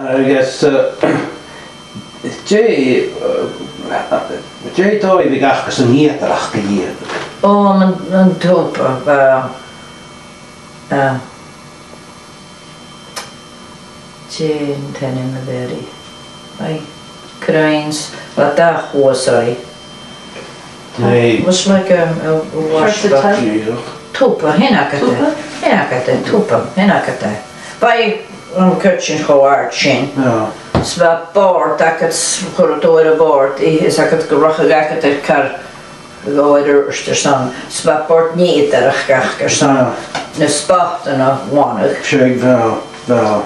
I guess Jay dói bhí gachas an nítarach go dhéad. Ó, man tópa Jane tenim a very. Ai, cranes, but that was I. Was like a washback. Tupa, hinakate, By kitchen hard shin. Sva board, I could put a board, is I could go rock a car. Go er son. Sva board need that a son. The spot and a one. Sure, well.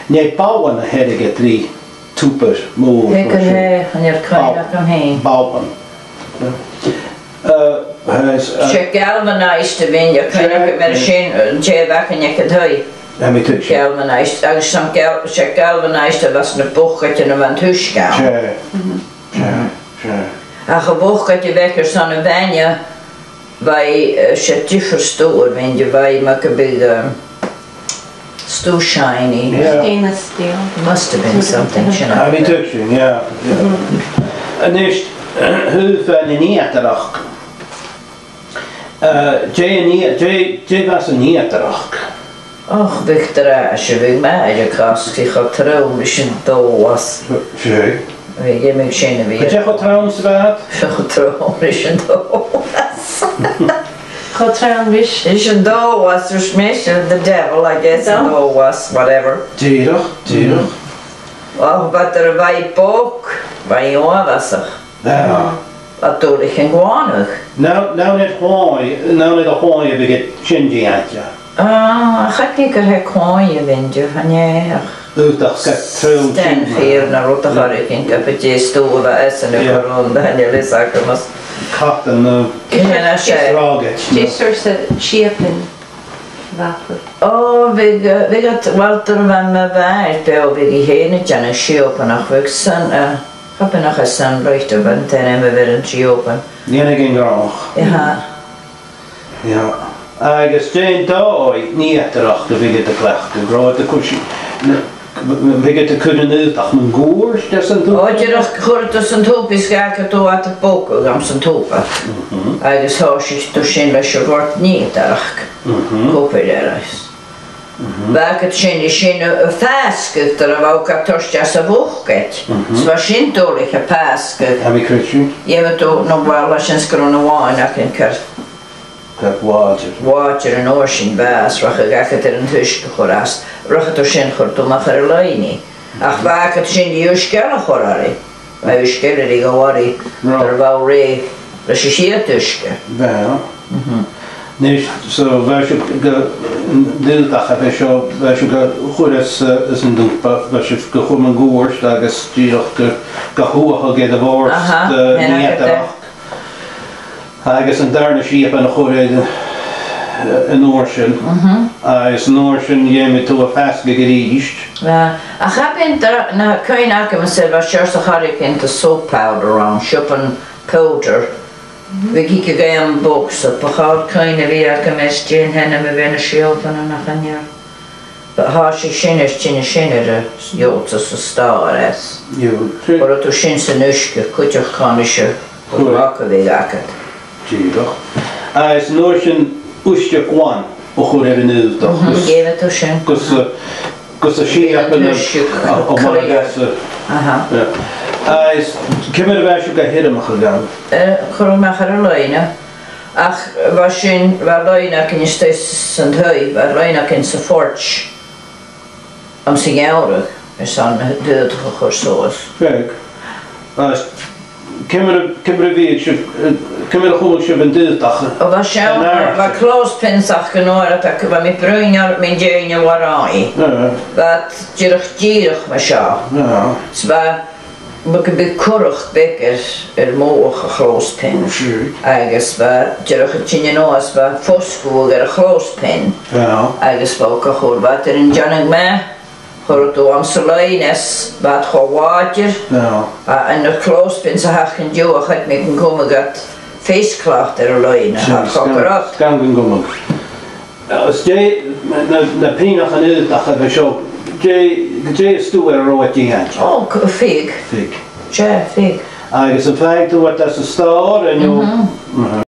Nee, bouwen had ik het drie toepers moe. Ik en je kan er kom heen. Bouwen. Ze galvanized de wind. Je kan er met een shin, je weg en je kan dooi. En met het galvanized. Als je ze galvanized was een bochtje en een huis gaan. Sure. Als je bochtje weg is dan een wijnje, bij ze te verstoren, weet je, bij maken bij Still shiny. Stainless steel. Must have been something, you know. Heb je touching, ja. En eerst, hoe van een nieterach. Jay was een nieterach. Och, Victor, als je wil mij, je kast, ik ga trouwen, is een doos. Sure. Weet je, ik zie weer. Heb je gaat trouwen, Swaat? Ik ga trouwen, is een doos. Is een doos, dus meestal the devil, I guess, a doos, whatever. Dierig. Och, wat er bij boek, bij jou was er. Ja. Wat doe ik in Guanig? Nou net een hooi heb ik het Shinji aan je. Ga ik er gekooien, vind je, van je. Dat gaat trouw. Stan hier naar Rotterdam, ik heb het je stoel, dat is een rond, en je leest ook maar. Katten, Die soort schepen wapen. Oh, we gaat Walter van me waard, we gaan het aan een schepen nog wuksen. Heb je nog eens een luchten, want dan hebben we weer een schepen. Ja, ik ging graag. Ja. Ik is geen dooi niet erachter, wie het te klechten. Grote kusje. We gaan te kunnen uit dat mijn goers, dat is een toep. Oh, je nog gehoord dat een toep is, ga ik het door uit de poken, om zijn toepen. Eigenlijk zoals je het zien dat je wordt niet erg. Koop je daar eens. Waar het zien een vaasket, er wou ik het torst als een woegket. Het was geen tolige vaasket. Heb ik het je? Je hebt ook nog wel als een schroene wijn, dat kan ik water en ocean baas, waar je het er een huisje gerast. Waar het er zien gaat, dan mag er alleen niet. Ach, waar het zien die huiskellen gaat. Maar huiskellen die gaan, er wou ree, regisseerd huisje. Ja. Nee, zo, waar je deeldag heb je waar je goed is een doelpa, waar je goed mijn goers, dat is die ook gehoord de woord, niet erachter. Hij is een derde schip en een goede een ocean. Hij is een ocean, je met toe vast gegericht. Ja, ik heb in de, nou kun je naken mezelf, als je zo had ik in de soap powder aan, shoppen powder. We kijken geen box op, we gaan keine werken met Jane en we willen schepen en nog een jaar. Maar als je schinner, joodse star is. Maar dat is schin zijn nuske, kut je kan je wakken wegaken. Tjierig. Hij is een ocean usje kwan, op goed hebben nu toch. Geef het dus schin. Kus de schepen op Madagaskar. Aha. Hij is, ik heb er wel hidden gegaan. Gewoon maar alleen. Ach, was in waar leina kan je steeds zijn hui, waar leina kan ze forge. Om zijn jaren is dan deudige gezoos. Kijk, ik heb er gewoon een deeldag. Was jou wat clothespins zag genomen dat ik wat met bruin met jeetje warai. Wat gierig was jou. Zwaar. Maar ik ben keurig beker mogen clothespin. Eigenlijk was je nog als wat fosco een clothespin. Eigenlijk was ook goed wat er in Janek mee. Gewoon door Amsterdam is wat gewoon water. En de clothespin ze had geen joe, had me kunnen komen dat feestklacht er alleen. Had gekrupt. Kan komen. Als jij naar Pina gaan uit, dat we zo Gdé stú ar roití haint? O, fig. Fig. Che, fig. Agus yn ffaith dwi wedi y stor yn nhw.